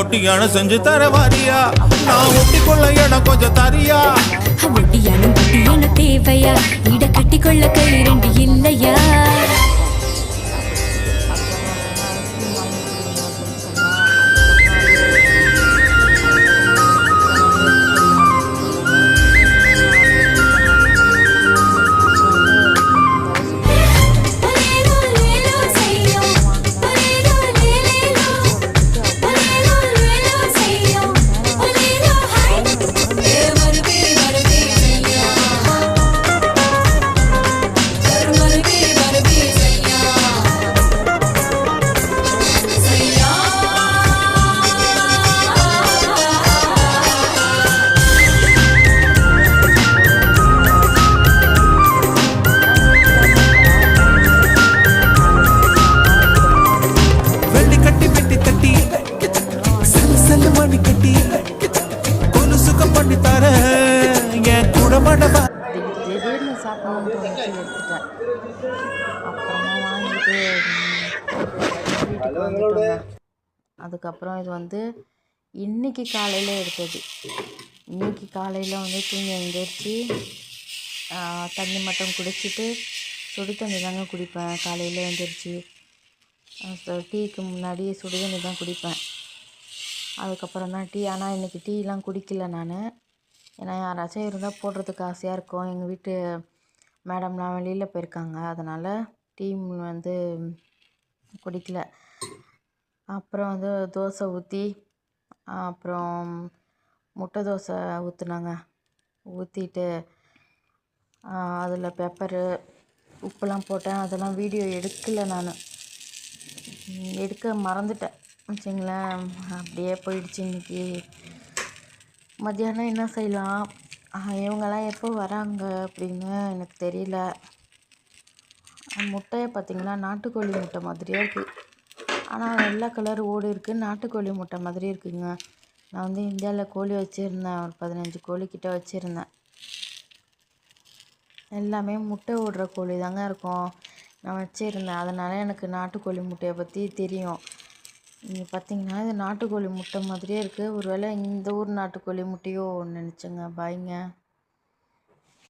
ஒட்டியான செஞ்சு தர வாரியா நான் ஒட்டிக்கொள்ள இடம் கொஞ்சம் தரியா ஒட்டியானம் ஒட்டியான தேவையா இட கட்டிக்கொள்ள கை ரெண்டு இல்லையா திடீர்னு சாப்பிடணும்னு தோணுச்சு எடுத்துட்டேன். அப்புறமா வாங்கிட்டு வீட்டுக்கு வந்துட்டோங்க. அதுக்கப்புறம் இது வந்து இன்னைக்கு காலையில் எடுத்தது. இன்னைக்கு காலையில் வந்து தூங்கி எழுந்திரிச்சு தண்ணி மட்டும் குடிச்சிட்டு சுடு தண்ணி தாங்க குடிப்பேன். காலையில் எழுந்திரிச்சு டீக்கு முன்னாடி சுடு தண்ணி தான் குடிப்பேன். அதுக்கப்புறம் தான் டீ. ஆனால் இன்றைக்கி டீலாம் குடிக்கல நான். ஏன்னா யாராச்சும் இருந்தால் போடுறதுக்கு ஆசையாக இருக்கும். எங்கள் வீட்டு மேடம்லாம் வெளியில் போயிருக்காங்க, அதனால் டீ வந்து குடிக்கல. அப்புறம் வந்து தோசை ஊற்றி அப்புறம் முட்டை தோசை ஊற்றுனாங்க. ஊற்றிட்டு அதில் பெப்பரு உப்புலாம் போட்டேன். அதெல்லாம் வீடியோ எடுக்கலை, நான் எடுக்க மறந்துட்டேன் வச்சுங்களேன். அப்படியே போயிடுச்சு. இன்றைக்கி மத்தியானம் என்ன செய்யலாம், இவங்கெல்லாம் எப்போ வராங்க அப்படின்னு எனக்கு தெரியல. முட்டையை பார்த்திங்கன்னா நாட்டுக்கோழி முட்டை மாதிரியே இருக்குது. ஆனால் வெள்ளை கலர் ஓடு இருக்குது, நாட்டுக்கோழி முட்டை மாதிரி இருக்குதுங்க. நான் வந்து இந்தியாவில் கோழி வச்சுருந்தேன், ஒரு 15 கோழிக்கிட்ட வச்சுருந்தேன். எல்லாமே முட்டை ஓடுற கோழி தாங்க இருக்கும் நான் வச்சுருந்தேன். அதனால் எனக்கு நாட்டுக்கோழி முட்டையை பற்றி தெரியும். நீங்கள் பார்த்தீங்கன்னா இது நாட்டுக்கோழி முட்டை மாதிரியே இருக்குது. ஒரு வேளை இந்த ஊர் நாட்டுக்கோழி முட்டையோ நினச்சேங்க. பாய்ங்க.